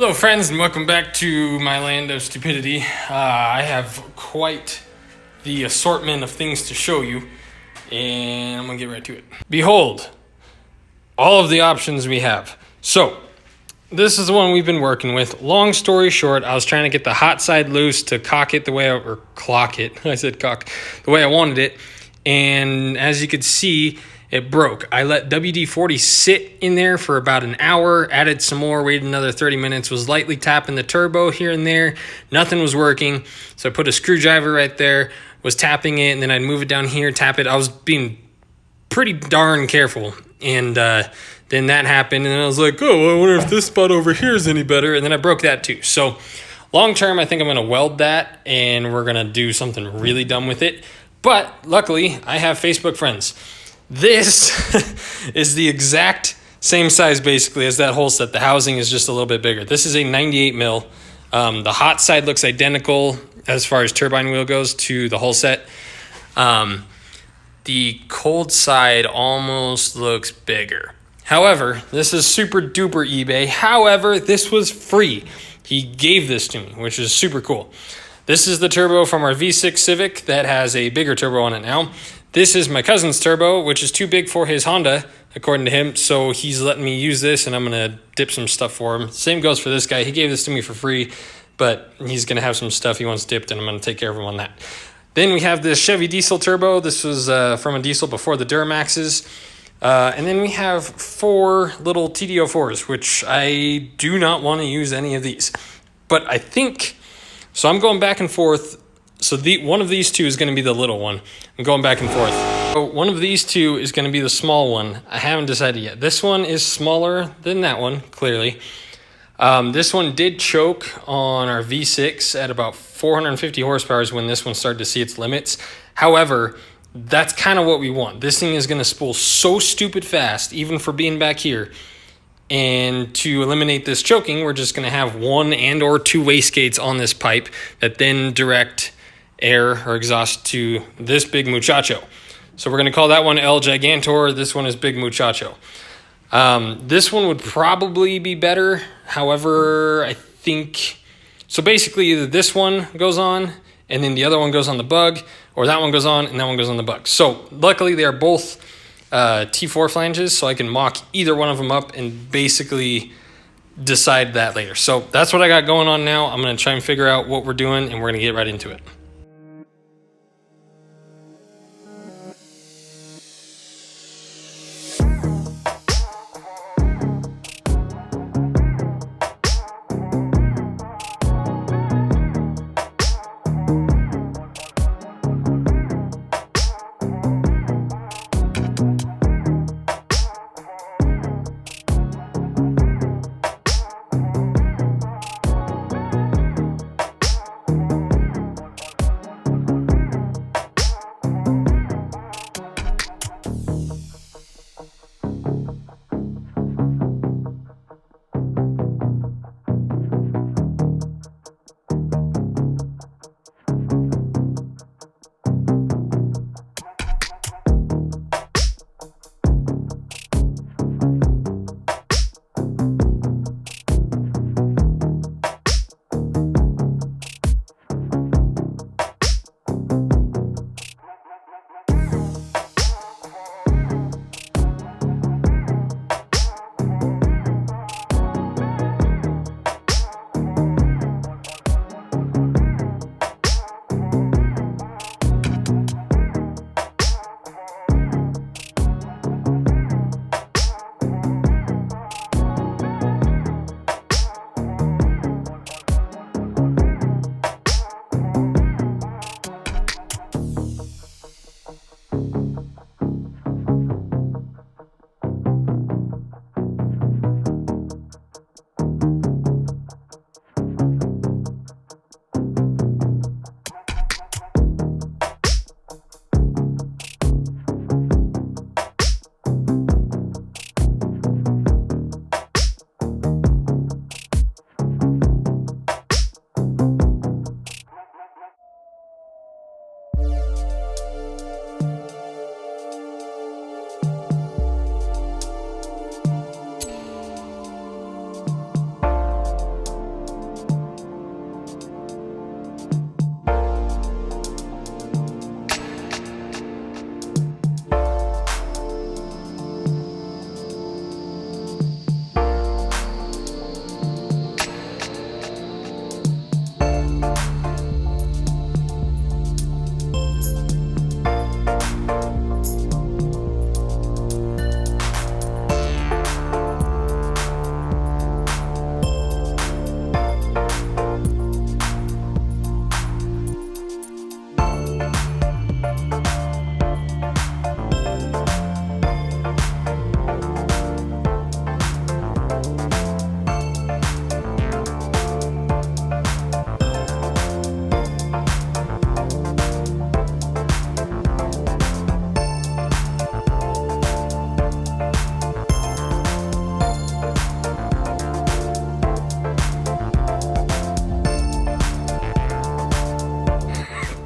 Hello friends, and welcome back to my land of stupidity. I have quite the assortment of things to show you, and I'm gonna get right to it. Behold, all of the options we have. So, this is the one we've been working with. Long story short, I was trying to get the hot side loose to cock it the way or clock it. I said cock, the way I wanted it. And as you can see, it broke. I let WD-40 sit in there for about an hour, added some more, waited another 30 minutes, was lightly tapping the turbo here and there. Nothing was working. So I put a screwdriver right there, was tapping it, and then I'd move it down here, tap it. I was being pretty darn careful. And then that happened, and I was like, oh, I wonder if this spot over here is any better. And then I broke that too. So long term, I think I'm going to weld that, and we're going to do something really dumb with it. But luckily, I have Facebook friends. This is the exact same size basically as that whole set. The housing is just a little bit bigger. This is a 98 mil. The hot side looks identical as far as turbine wheel goes to the whole set. The cold side almost looks bigger. However, this is super duper eBay. However, this was free. He gave this to me, which is super cool. This is the turbo from our V6 Civic that has a bigger turbo on it now. This is my cousin's turbo, which is too big for his Honda, according to him. So he's letting me use this, and I'm going to dip some stuff for him. Same goes for this guy. He gave this to me for free, but he's going to have some stuff he wants dipped, and I'm going to take care of him on that. Then we have this Chevy diesel turbo. This was from a diesel before the Duramaxes. And then we have 4 little TD04s, which I do not want to use any of these. But I think, so I'm going back and forth. So one of these two is going to be the little one. I'm going back and forth. So one of these two is going to be the small one. I haven't decided yet. This one is smaller than that one, clearly. This one did choke on our V6 at about 450 horsepower when this one started to see its limits. However, that's kind of what we want. This thing is going to spool so stupid fast, even for being back here. And to eliminate this choking, we're just going to have 1 and or 2 wastegates on this pipe that then direct air or exhaust to this big muchacho. So we're going to call that one El Gigantor. This one is Big Muchacho. This one would probably be better. However, I think, so basically either this one goes on and then the other one goes on the bug, or that one goes on and that one goes on the bug. So luckily they are both T4 flanges, so I can mock either one of them up and basically decide that later. So that's what I got going on now. I'm going to try and figure out what we're doing, and we're going to get right into it.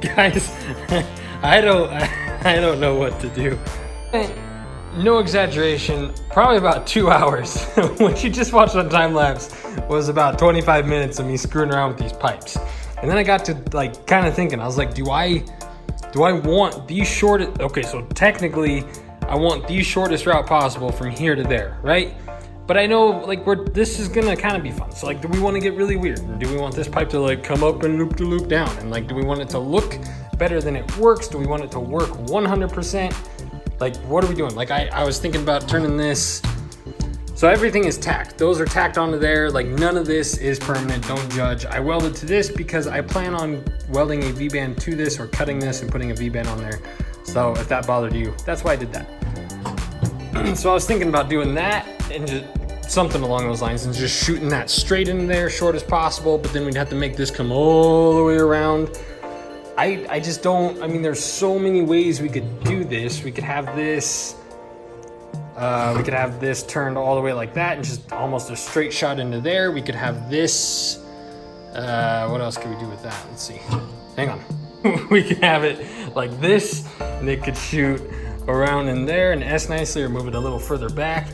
Guys, I don't know what to do. No exaggeration, probably about 2 hours. What you just watched on time lapse was about 25 minutes of me screwing around with these pipes. And then I got to like kind of thinking, I was like, do I want the shortest? Okay, so technically I want the shortest route possible from here to there, right? But I know like this is gonna kind of be fun. So like, do we want to get really weird? And do we want this pipe to like come up and loop to loop down? And like, do we want it to look better than it works? Do we want it to work 100%? Like, what are we doing? Like, I was thinking about turning this. So everything is tacked. Those are tacked onto there. Like, none of this is permanent. Don't judge. I welded to this because I plan on welding a V-band to this or cutting this and putting a V-band on there. So if that bothered you, that's why I did that. So I was thinking about doing that and just something along those lines and just shooting that straight in there, short as possible. But then we'd have to make this come all the way around. I just don't, I mean, there's so many ways we could do this. We could have this turned all the way like that and just almost a straight shot into there. We could have this, what else could we do with that? Let's see, hang on. We could have it like this and it could shoot around in there and S nicely or move it a little further back.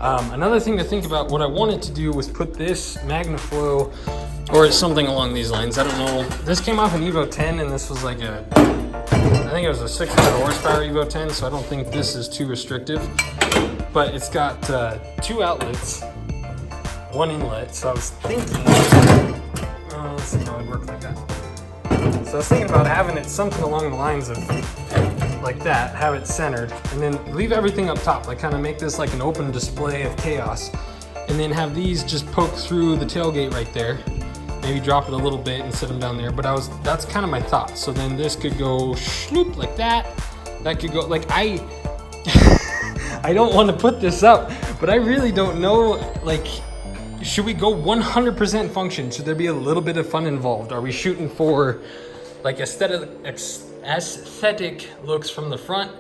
Another thing to think about, what I wanted to do was put this MagnaFlow or something along these lines. I don't know. This came off an Evo 10 and this was like I think it was a 600 horsepower Evo 10, so I don't think this is too restrictive. But it's got 2 outlets, 1 inlet. So I was thinking, let's see how it works like that. So I was thinking about having it something along the lines of like that, have it centered, and then leave everything up top, like kind of make this like an open display of chaos. And then have these just poke through the tailgate right there. Maybe drop it a little bit and sit them down there. But that's kind of my thought. So then this could go shloop like that. That could go like I don't want to put this up, but I really don't know. Like, should we go 100% function? Should there be a little bit of fun involved? Are we shooting for like aesthetic looks from the front?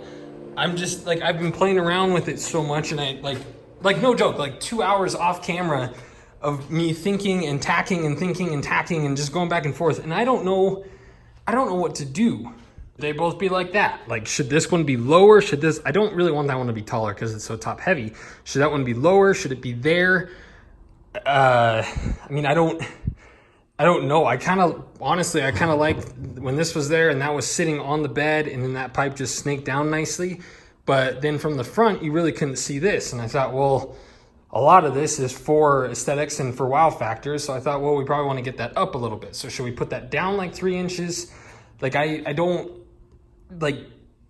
I'm just like, I've been playing around with it so much, and I like no joke, like 2 hours off camera of me thinking and tacking and thinking and tacking and just going back and forth. And I don't know what to do. They both be like that. Like, should this one be lower? Should this, I don't really want that one to be taller because it's so top heavy. Should that one be lower? Should it be there? I mean, I don't know. I kind of like when this was there and that was sitting on the bed and then that pipe just snaked down nicely. But then from the front, you really couldn't see this. And I thought, well, a lot of this is for aesthetics and for wow factors. So I thought, well, we probably want to get that up a little bit. So should we put that down like 3 inches? Like, I don't, like,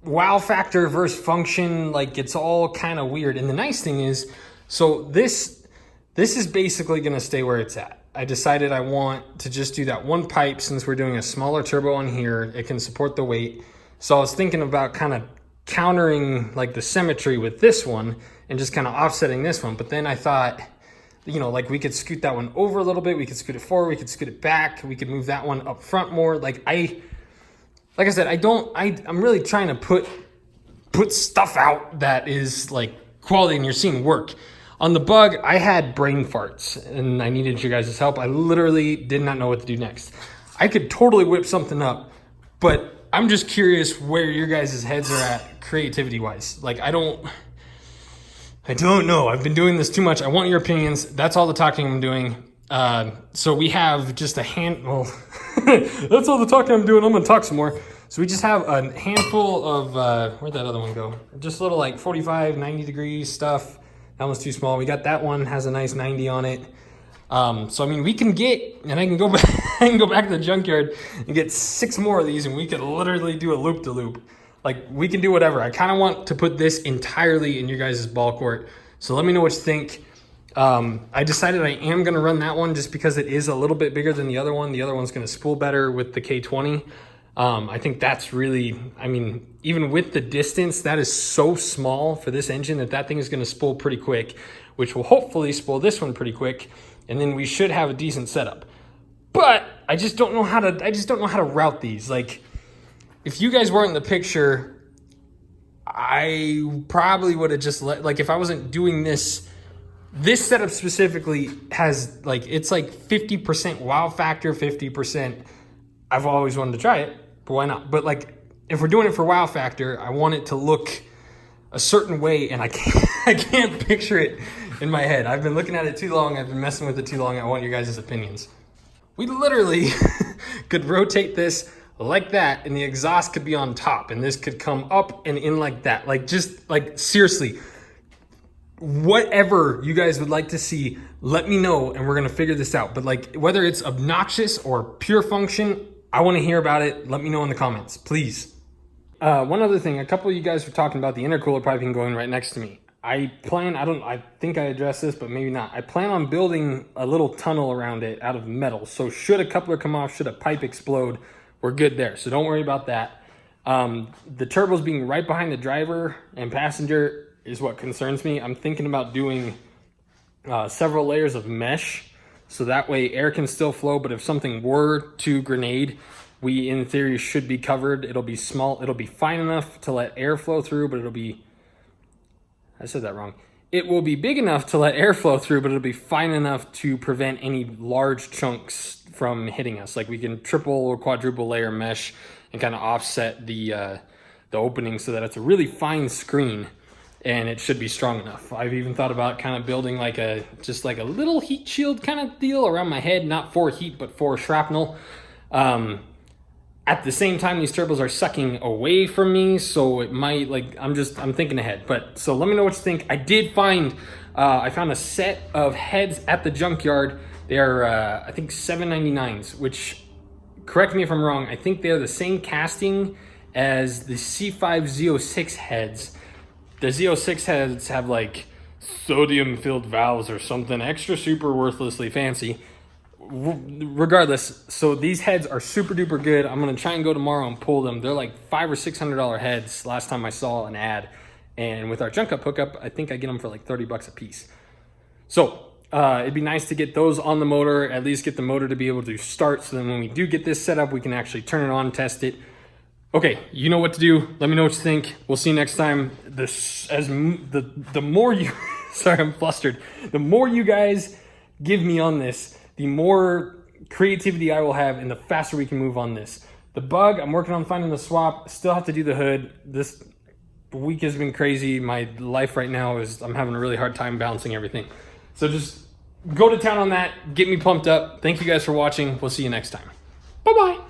wow factor versus function, like, it's all kind of weird. And the nice thing is, so this is basically going to stay where it's at. I decided I want to just do that one pipe since we're doing a smaller turbo on here. It can support the weight. So I was thinking about kind of countering like the symmetry with this one and just kind of offsetting this one. But then I thought, you know, like we could scoot that one over a little bit. We could scoot it forward. We could scoot it back. We could move that one up front more. Like I said, I'm really trying to put stuff out that is like quality and you're seeing work. On the Bug, I had brain farts and I needed you guys' help. I literally did not know what to do next. I could totally whip something up, but I'm just curious where your guys' heads are at creativity wise. Like, I don't know. I've been doing this too much. I want your opinions. That's all the talking I'm doing. So we have just a well, that's all the talking I'm doing. I'm going to talk some more. So we just have a handful of, where'd that other one go? Just a little like 45, 90 degree stuff. That one's too small. We got that one, has a nice 90 on it. So I mean, we can get, and I can go back, to the junkyard and get 6 more of these, and we could literally do a loop to loop. Like, we can do whatever. I kind of want to put this entirely in your guys' ball court. So let me know what you think. I decided I am going to run that one just because it is a little bit bigger than the other one. The other one's going to spool better with the K20. I think that's really, I mean, even with the distance, that is so small for this engine that thing is going to spool pretty quick, which will hopefully spool this one pretty quick. And then we should have a decent setup. But I just don't know how to route these. Like, if you guys weren't in the picture, I probably would have just like, if I wasn't doing this setup specifically has like, it's like 50% wow factor, 50%. I've always wanted to try it. but why not? But like, if we're doing it for wow factor, I want it to look a certain way, and I can't picture it in my head. I've been looking at it too long. I've been messing with it too long. I want your guys' opinions. We literally could rotate this like that, and the exhaust could be on top, and this could come up and in like that. Like, just like, seriously, whatever you guys would like to see, let me know, and we're gonna figure this out. But like, whether it's obnoxious or pure function, I want to hear about it. Let me know in the comments, please. One other thing, a couple of you guys were talking about the intercooler piping going right next to me. I think I addressed this, but maybe not. I plan on building a little tunnel around it out of metal. So should a coupler come off, should a pipe explode, we're good there. So don't worry about that. The turbos being right behind the driver and passenger is what concerns me. I'm thinking about doing several layers of mesh, so that way air can still flow, but if something were to grenade, we in theory should be covered. It'll be small, it'll be fine enough to let air flow through, but I said that wrong. It will be big enough to let air flow through, but it'll be fine enough to prevent any large chunks from hitting us. Like, we can triple or quadruple layer mesh and kind of offset the opening so that it's a really fine screen, and it should be strong enough. I've even thought about kind of building like just like a little heat shield kind of deal around my head, not for heat, but for shrapnel. At the same time, these turbos are sucking away from me, so it might, like, I'm thinking ahead. But so let me know what you think. I did find, I found a set of heads at the junkyard. They are, I think, $7.99s, which, correct me if I'm wrong, I think they're the same casting as the C5 Z06 heads. The Z06 heads have like sodium-filled valves or something extra super worthlessly fancy. Regardless, so these heads are super duper good. I'm gonna try and go tomorrow and pull them. They're like $500 or $600 heads last time I saw an ad, and with our junk up hookup, I think I get them for like $30 a piece. So it'd be nice to get those on the motor, at least get the motor to be able to start, so then when we do get this set up, we can actually turn it on, test it. Okay, you know what to do. Let me know what you think. We'll see you next time. The more you sorry, I'm flustered. The more you guys give me on this, the more creativity I will have, and the faster we can move on this. The bug, I'm working on finding the swap. Still have to do the hood. This week has been crazy. My life right now is, I'm having a really hard time balancing everything. So just go to town on that. Get me pumped up. Thank you guys for watching. We'll see you next time. Bye-bye.